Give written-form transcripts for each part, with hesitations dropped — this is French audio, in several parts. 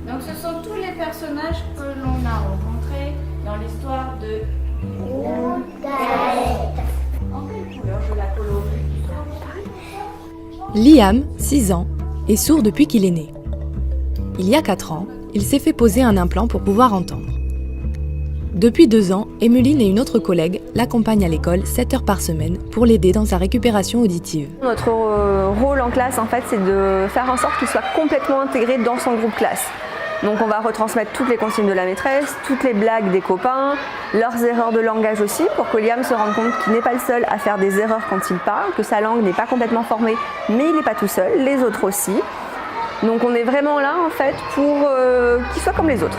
Donc ce sont tous les personnages que l'on a rencontrés dans l'histoire de Rougaette. En quelle couleur je la colorie? Liam, 6 ans, est sourd depuis qu'il est né. Il y a 4 ans, il s'est fait poser un implant pour pouvoir entendre. Depuis 2 ans, Emeline et une autre collègue l'accompagnent à l'école 7 heures par semaine pour l'aider dans sa récupération auditive. Notre rôle en classe, en fait, c'est de faire en sorte qu'il soit complètement intégré dans son groupe classe. Donc on va retransmettre toutes les consignes de la maîtresse, toutes les blagues des copains, leurs erreurs de langage aussi, pour que Liam se rende compte qu'il n'est pas le seul à faire des erreurs quand il parle, que sa langue n'est pas complètement formée, mais il n'est pas tout seul, les autres aussi. Donc on est vraiment là, en fait, pour qu'il soit comme les autres.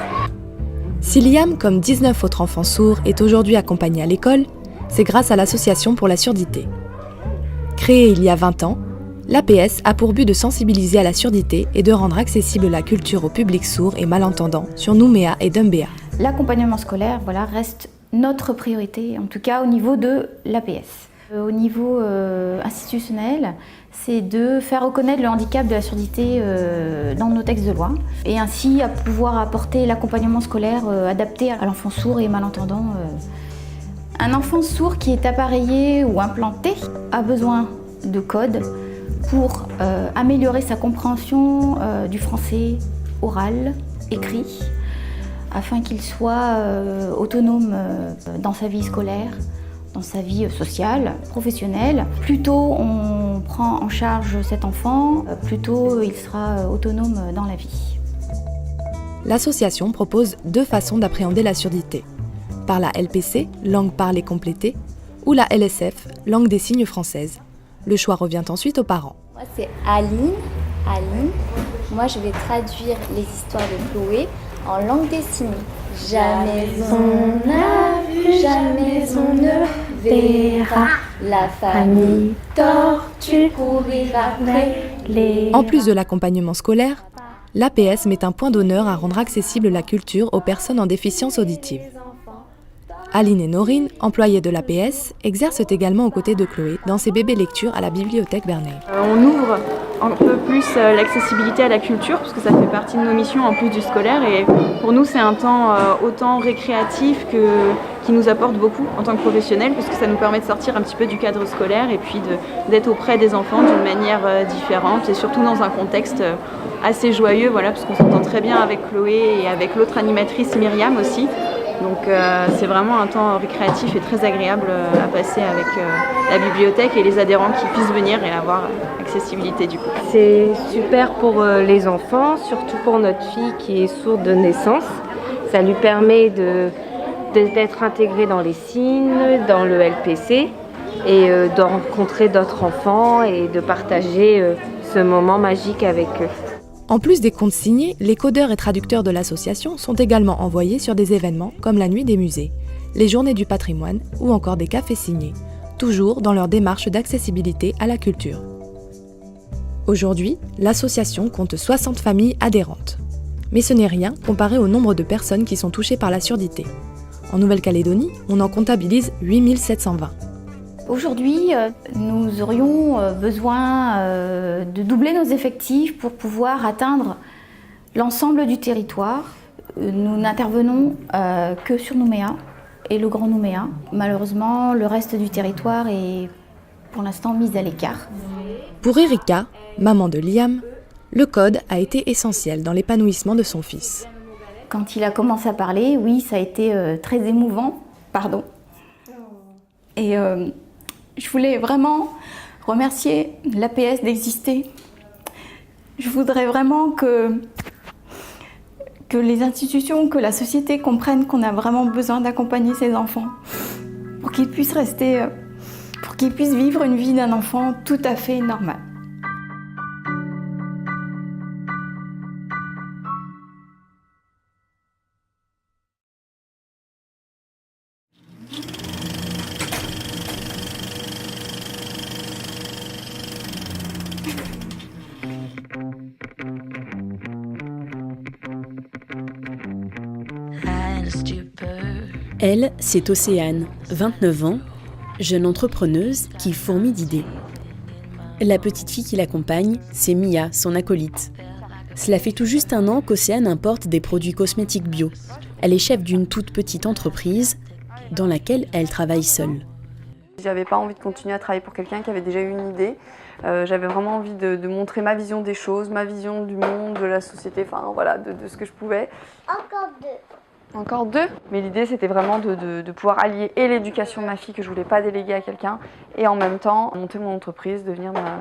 Si Liam, comme 19 autres enfants sourds, est aujourd'hui accompagné à l'école, c'est grâce à l'Association pour la surdité. Créée il y a 20 ans, l'APS a pour but de sensibiliser à la surdité et de rendre accessible la culture au public sourd et malentendant sur Nouméa et Doumbéa. L'accompagnement scolaire reste notre priorité, en tout cas au niveau de l'APS. Au niveau institutionnel, c'est de faire reconnaître le handicap de la surdité dans nos textes de loi et ainsi à pouvoir apporter l'accompagnement scolaire adapté à l'enfant sourd et malentendant. Un enfant sourd qui est appareillé ou implanté a besoin de codes pour améliorer sa compréhension du français oral, écrit, afin qu'il soit autonome dans sa vie scolaire, dans sa vie sociale, professionnelle. Plus tôt on prend en charge cet enfant, plus tôt il sera autonome dans la vie. L'association propose 2 façons d'appréhender la surdité. Par la LPC, langue parlée complétée, ou la LSF, langue des signes française. Le choix revient ensuite aux parents. Moi, c'est Aline. Moi, je vais traduire les histoires de Chloé en langue des signes. Jamais on n'a vu, jamais on ne verra la famille tortue courir après les... En plus de l'accompagnement scolaire, l'APS met un point d'honneur à rendre accessible la culture aux personnes en déficience auditive. Aline et Norine, employées de l'APS, exercent également aux côtés de Chloé dans ses bébés lectures à la bibliothèque Bernay. On ouvre un peu plus l'accessibilité à la culture, parce que ça fait partie de nos missions en plus du scolaire. Et pour nous, c'est un temps autant récréatif qui nous apporte beaucoup en tant que professionnels, parce que ça nous permet de sortir un petit peu du cadre scolaire et puis d'être auprès des enfants d'une manière différente et surtout dans un contexte assez joyeux, parce qu'on s'entend très bien avec Chloé et avec l'autre animatrice Myriam aussi. Donc c'est vraiment un temps récréatif et très agréable à passer avec la bibliothèque et les adhérents qui puissent venir et avoir accessibilité du coup. C'est super pour les enfants, surtout pour notre fille qui est sourde de naissance. Ça lui permet d'être intégrée dans les signes, dans le LPC et de rencontrer d'autres enfants et de partager ce moment magique avec eux. En plus des contes signés, les codeurs et traducteurs de l'association sont également envoyés sur des événements comme la nuit des musées, les journées du patrimoine ou encore des cafés signés, toujours dans leur démarche d'accessibilité à la culture. Aujourd'hui, l'association compte 60 familles adhérentes. Mais ce n'est rien comparé au nombre de personnes qui sont touchées par la surdité. En Nouvelle-Calédonie, on en comptabilise 8720. Aujourd'hui, nous aurions besoin de doubler nos effectifs pour pouvoir atteindre l'ensemble du territoire. Nous n'intervenons que sur Nouméa et le Grand Nouméa. Malheureusement, le reste du territoire est pour l'instant mis à l'écart. Pour Erika, maman de Liam, le code a été essentiel dans l'épanouissement de son fils. Quand il a commencé à parler, oui, ça a été très émouvant. Et je voulais vraiment remercier l'APS d'exister. Je voudrais vraiment que les institutions, que la société comprennent qu'on a vraiment besoin d'accompagner ces enfants pour qu'ils puissent vivre une vie d'un enfant tout à fait normale. Elle, c'est Océane, 29 ans, jeune entrepreneuse qui fourmille d'idées. La petite fille qui l'accompagne, c'est Mia, son acolyte. Cela fait tout juste un an qu'Océane importe des produits cosmétiques bio. Elle est chef d'une toute petite entreprise dans laquelle elle travaille seule. J'avais pas envie de continuer à travailler pour quelqu'un qui avait déjà eu une idée. J'avais vraiment envie de montrer ma vision des choses, ma vision du monde, de la société, enfin voilà, de ce que je pouvais. Encore deux. Mais l'idée, c'était vraiment de pouvoir allier et l'éducation de ma fille que je voulais pas déléguer à quelqu'un et en même temps monter mon entreprise, devenir ma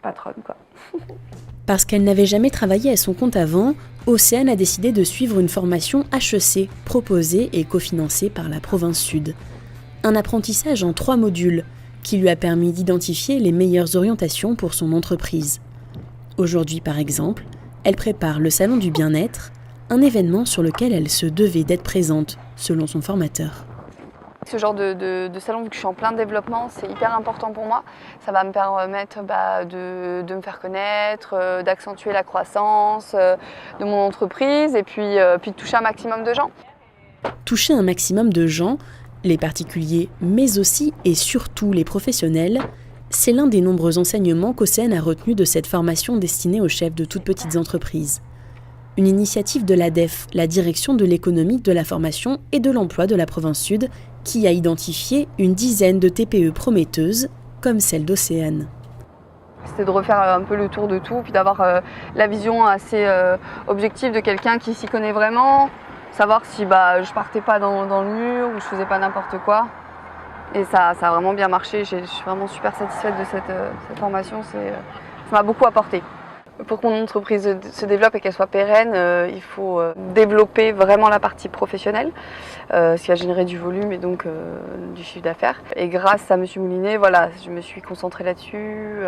patronne, quoi. Parce qu'elle n'avait jamais travaillé à son compte avant, Océane a décidé de suivre une formation HEC proposée et cofinancée par la province Sud. Un apprentissage en 3 modules qui lui a permis d'identifier les meilleures orientations pour son entreprise. Aujourd'hui, par exemple, elle prépare le Salon du Bien-être, un événement sur lequel elle se devait d'être présente, selon son formateur. Ce genre de salon, vu que je suis en plein développement, c'est hyper important pour moi. Ça va me permettre de me faire connaître, d'accentuer la croissance de mon entreprise et puis de toucher un maximum de gens. Toucher un maximum de gens, les particuliers, mais aussi et surtout les professionnels, c'est l'un des nombreux enseignements qu'Océane a retenu de cette formation destinée aux chefs de toutes petites entreprises. Une initiative de l'ADEF, la direction de l'économie, de la formation et de l'emploi de la province Sud, qui a identifié une dizaine de TPE prometteuses, comme celle d'Océane. C'était de refaire un peu le tour de tout, puis d'avoir la vision assez objective de quelqu'un qui s'y connaît vraiment, savoir si je partais pas dans le mur ou je faisais pas n'importe quoi. Et ça a vraiment bien marché, je suis vraiment super satisfaite de cette formation, ça m'a beaucoup apporté. Pour que mon entreprise se développe et qu'elle soit pérenne, il faut développer vraiment la partie professionnelle, ce qui a généré du volume et donc du chiffre d'affaires. Et grâce à M. Moulinet, voilà, je me suis concentrée là-dessus.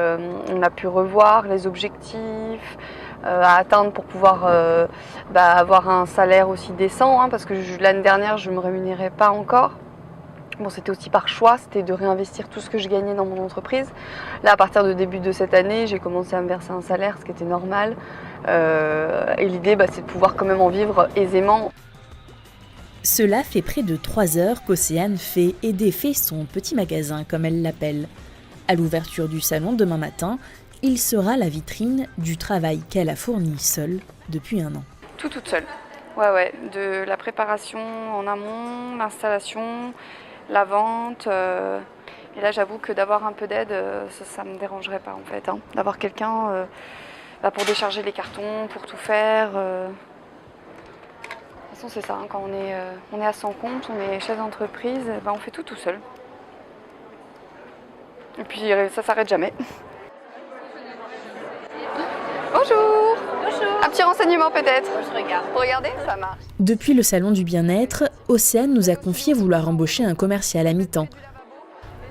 On a pu revoir les objectifs à atteindre pour pouvoir avoir un salaire aussi décent, parce que l'année dernière, je ne me rémunérais pas encore. Bon, c'était aussi par choix, c'était de réinvestir tout ce que je gagnais dans mon entreprise. Là, à partir du début de cette année, j'ai commencé à me verser un salaire, ce qui était normal. Et l'idée, c'est de pouvoir quand même en vivre aisément. Cela fait près de 3 heures qu'Océane fait et défait son petit magasin, comme elle l'appelle. À l'ouverture du salon demain matin, il sera la vitrine du travail qu'elle a fourni seule depuis un an. Toute seule. Ouais, de la préparation en amont, l'installation, la vente. Et là, j'avoue que d'avoir un peu d'aide, ça me dérangerait pas en fait. D'avoir quelqu'un pour décharger les cartons, pour tout faire. De toute façon, c'est ça. Quand on est à son compte, on est chef d'entreprise, on fait tout seul. Et puis, ça s'arrête jamais. Bonjour. Un petit renseignement peut-être. Je regarde. Vous regardez ? Ça marche. Depuis le salon du bien-être, Océane nous a confié vouloir embaucher un commercial à mi-temps.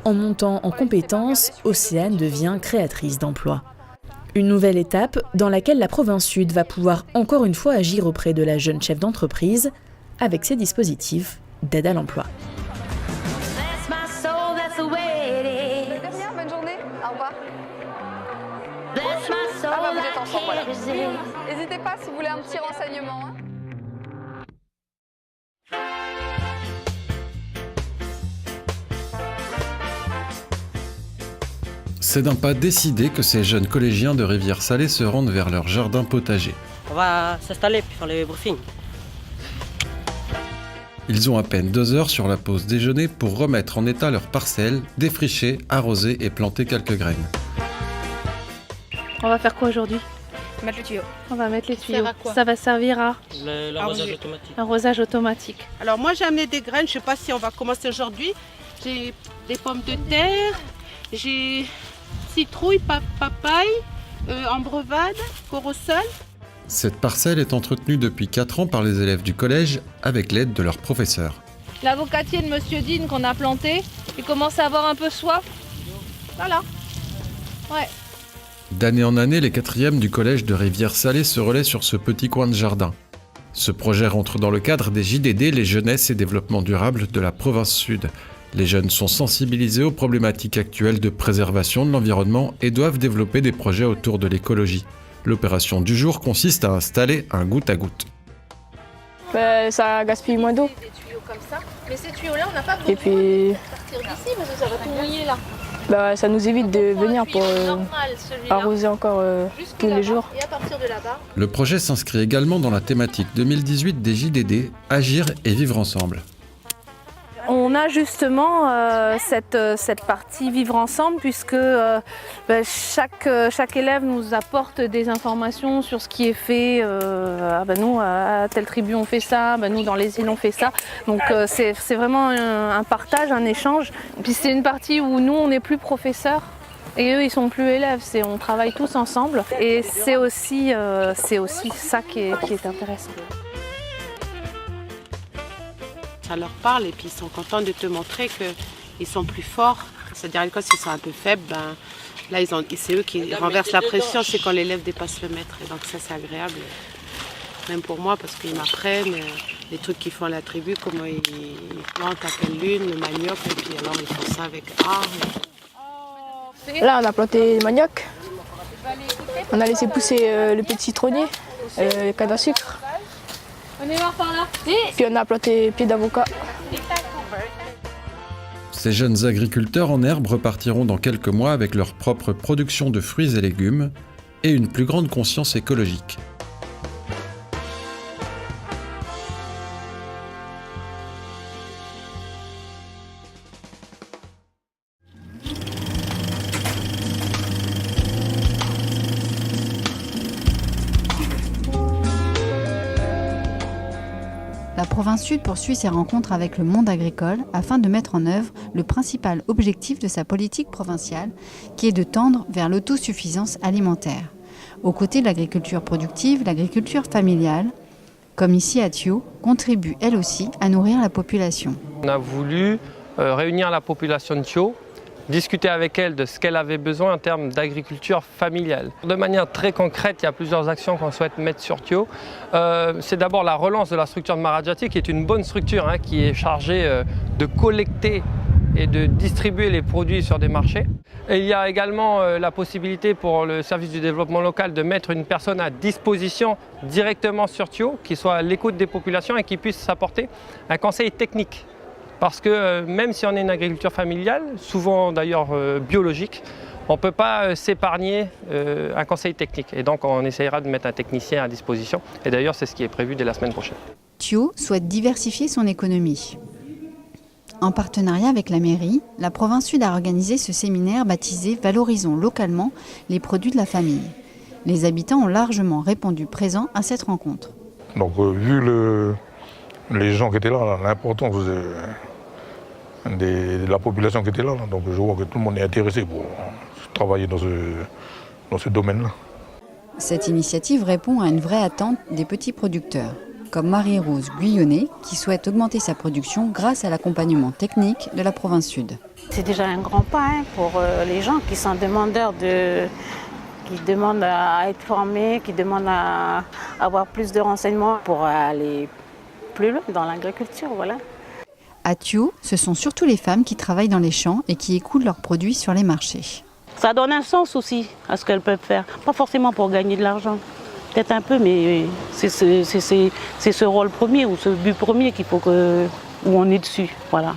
En montant en compétences, Océane devient créatrice d'emplois. Une nouvelle étape dans laquelle la province Sud va pouvoir encore une fois agir auprès de la jeune chef d'entreprise avec ses dispositifs d'aide à l'emploi. Bonne journée. Au revoir. Vous êtes ensemble, voilà. N'hésitez pas si vous voulez un petit renseignement. C'est d'un pas décidé que ces jeunes collégiens de Rivière-Salée se rendent vers leur jardin potager. On va s'installer puis faire le briefing. Ils ont à peine 2 heures sur la pause déjeuner pour remettre en état leur parcelle, défricher, arroser et planter quelques graines. On va faire quoi aujourd'hui ? Mettre le tuyau. On va mettre les tuyaux. Quoi ? Ça va servir à l'arrosage automatique. Arrosage automatique. Alors moi j'ai amené des graines, je sais pas si on va commencer aujourd'hui. J'ai des pommes de terre, j'ai citrouille, papaye, ambrevade, corosol. Cette parcelle est entretenue depuis 4 ans par les élèves du collège avec l'aide de leurs professeurs. L'avocatier de Monsieur Dean qu'on a planté, il commence à avoir un peu soif. Voilà. Ouais. D'année en année, les 4e du collège de Rivière-Salée se relaient sur ce petit coin de jardin. Ce projet rentre dans le cadre des JDD, les Jeunesse et Développement Durable de la province Sud. Les jeunes sont sensibilisés aux problématiques actuelles de préservation de l'environnement et doivent développer des projets autour de l'écologie. L'opération du jour consiste à installer un goutte à goutte. Ça gaspille moins d'eau. Des tuyaux comme ça. Mais ces tuyaux-là, on n'a pas besoin Et puis... de partir d'ici parce que ça va tout mouiller là. Ça nous évite de venir pour arroser encore tous les jours. Le projet s'inscrit également dans la thématique 2018 des JDD, Agir et Vivre Ensemble. On a justement cette partie vivre ensemble puisque chaque élève nous apporte des informations sur ce qui est fait. Nous, à telle tribu on fait ça, nous dans les îles on fait ça. Donc c'est vraiment un partage, un échange. Puis c'est une partie où nous on n'est plus professeurs. Et eux, ils sont plus élèves, on travaille tous ensemble. Et c'est aussi ça qui est intéressant. Ça leur parle et puis ils sont contents de te montrer qu'ils sont plus forts. C'est-à-dire quand ils sont un peu faibles, là c'est eux qui renversent la pression, c'est quand l'élève dépasse le maître. Et donc ça c'est agréable, même pour moi, parce qu'ils m'apprennent les trucs qu'ils font à la tribu, comment ils plantent à quelle lune, le manioc, et puis alors ils font ça avec art. Là on a planté le manioc, on a laissé pousser le petit citronnier, le canne à sucre. On est voir par là. Puis on a planté pieds d'avocat. Ces jeunes agriculteurs en herbe repartiront dans quelques mois avec leur propre production de fruits et légumes et une plus grande conscience écologique. La province Sud poursuit ses rencontres avec le monde agricole afin de mettre en œuvre le principal objectif de sa politique provinciale, qui est de tendre vers l'autosuffisance alimentaire. Aux côtés de l'agriculture productive, l'agriculture familiale, comme ici à Thio, contribue elle aussi à nourrir la population. On a voulu réunir la population de Thio, discuter avec elle de ce qu'elle avait besoin en termes d'agriculture familiale. De manière très concrète, il y a plusieurs actions qu'on souhaite mettre sur Thio. C'est d'abord la relance de la structure de Marajati, qui est une bonne structure, qui est chargée de collecter et de distribuer les produits sur des marchés. Et il y a également la possibilité pour le service du développement local de mettre une personne à disposition directement sur Thio, qui soit à l'écoute des populations et qui puisse apporter un conseil technique. Parce que même si on est une agriculture familiale, souvent d'ailleurs biologique, on ne peut pas s'épargner un conseil technique. Et donc on essaiera de mettre un technicien à disposition. Et d'ailleurs c'est ce qui est prévu dès la semaine prochaine. Thio souhaite diversifier son économie. En partenariat avec la mairie, la province Sud a organisé ce séminaire baptisé « Valorisons localement les produits de la famille ». Les habitants ont largement répondu présents à cette rencontre. Donc vu les gens qui étaient là, l'importance de la population qui était là, donc je vois que tout le monde est intéressé pour travailler dans ce domaine-là. Cette initiative répond à une vraie attente des petits producteurs, comme Marie-Rose Guyonnet, qui souhaite augmenter sa production grâce à l'accompagnement technique de la province Sud. C'est déjà un grand pas pour les gens qui sont demandeurs qui demandent à être formés, qui demandent à avoir plus de renseignements pour aller plus loin dans l'agriculture, voilà. À Thio, ce sont surtout les femmes qui travaillent dans les champs et qui écoulent leurs produits sur les marchés. Ça donne un sens aussi à ce qu'elles peuvent faire, pas forcément pour gagner de l'argent, peut-être un peu, mais c'est ce rôle premier ou ce but premier où on est dessus, voilà.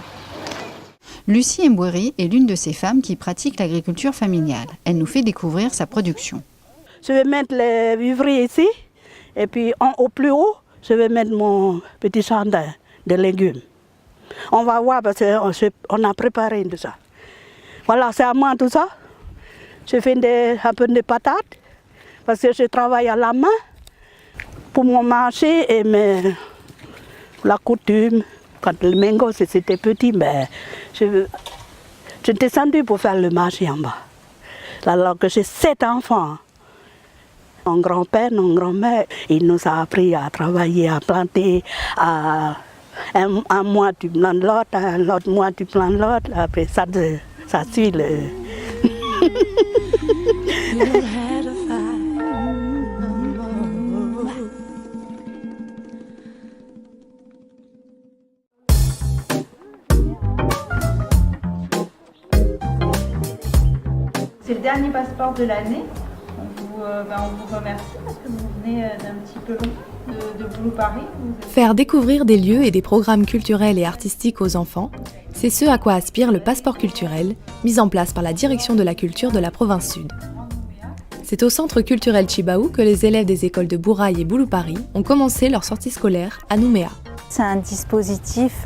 Lucie Mboueri est l'une de ces femmes qui pratiquent l'agriculture familiale. Elle nous fait découvrir sa production. Je vais mettre les vivriers ici, et puis au plus haut, je vais mettre mon petit jardin de légumes. On va voir parce qu'on a préparé tout ça. Voilà, c'est à moi tout ça. Je fais un peu de patates parce que je travaille à la main pour mon marché et la coutume. Quand le mango c'était petit, je descendu pour faire le marché en bas. Alors que j'ai 7 enfants. Mon grand-père, mon grand-mère, il nous a appris à travailler, à planter, un mois tu plantes l'autre, l'autre mois tu plantes l'autre, après ça suit le... C'est le dernier passeport de l'année. On vous remercie parce que vous venez d'un petit peu loin de Blue Paris. Faire découvrir des lieux et des programmes culturels et artistiques aux enfants, C'est ce à quoi aspire le passeport culturel, mis en place par la Direction de la culture de la province sud. C'est au centre culturel Chibaou que les élèves des écoles de Bourail et Bouloupari ont commencé leur sortie scolaire à Nouméa. C'est un dispositif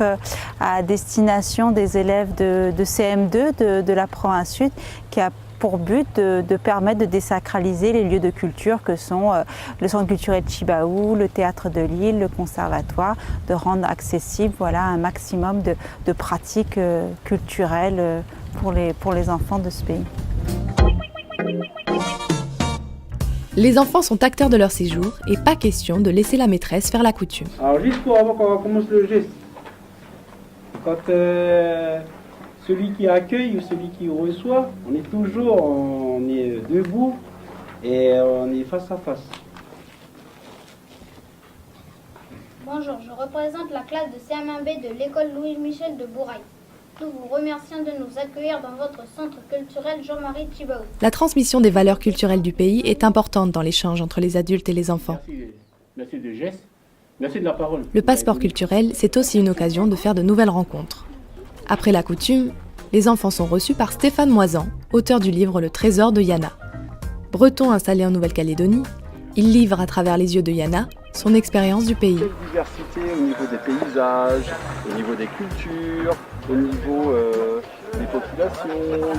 à destination des élèves de CM2 de la province sud qui a pour but de permettre de désacraliser les lieux de culture que sont le centre culturel Chibaou, le théâtre de Lille, le conservatoire, de rendre accessible un maximum de pratiques culturelles pour les enfants de ce pays. Les enfants sont acteurs de leur séjour et pas question de laisser la maîtresse faire la coutume. Alors juste avant qu'on commence le geste, quand celui qui accueille ou celui qui reçoit, on est debout et on est face à face. Bonjour, je représente la classe de CM1B de l'école Louis-Michel de Bourail. Nous vous remercions de nous accueillir dans votre centre culturel Jean-Marie Chibaou. La transmission des valeurs culturelles du pays est importante dans l'échange entre les adultes et les enfants. Merci de geste, merci de la parole. Le passeport culturel, c'est aussi une occasion de faire de nouvelles rencontres. Après la coutume, les enfants sont reçus par Stéphane Moisan, auteur du livre Le Trésor de Yana. Breton installé en Nouvelle-Calédonie, il livre à travers les yeux de Yana son expérience du pays. Quelle diversité au niveau des paysages, au niveau des cultures, au niveau des populations,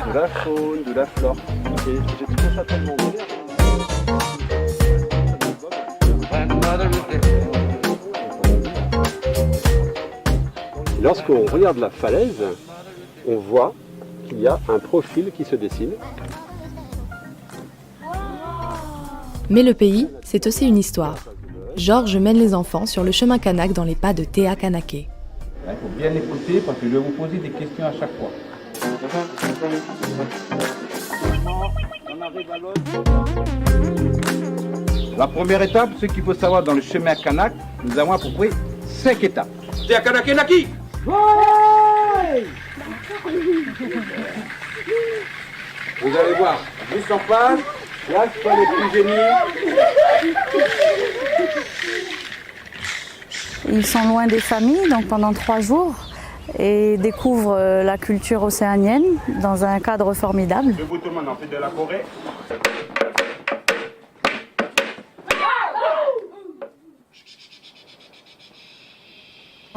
de la faune, de la flore. Et j'ai trouvé ça tellement bien. Lorsqu'on regarde la falaise, on voit qu'il y a un profil qui se dessine. Mais le pays, c'est aussi une histoire. Georges mène les enfants sur le chemin kanak dans les pas de Théa Kanaké. Il faut bien écouter parce que je vais vous poser des questions à chaque fois. La première étape, ce qu'il faut savoir dans le chemin kanak, nous avons à peu près 5 étapes. Théa Kanaké Naki. Vous allez voir, juste en face, là, je peux les plus génies. Ils sont loin des familles, donc pendant 3 jours, et découvrent la culture océanienne dans un cadre formidable. Le Boutoman en fait de la Corée.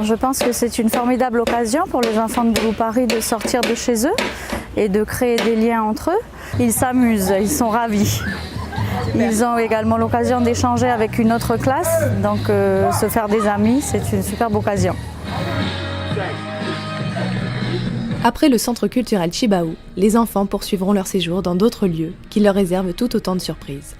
Je pense que c'est une formidable occasion pour les enfants de Bouloupari de sortir de chez eux et de créer des liens entre eux. Ils s'amusent, ils sont ravis. Ils ont également l'occasion d'échanger avec une autre classe, donc se faire des amis, c'est une superbe occasion. Après le centre culturel Chibaou, les enfants poursuivront leur séjour dans d'autres lieux qui leur réservent tout autant de surprises.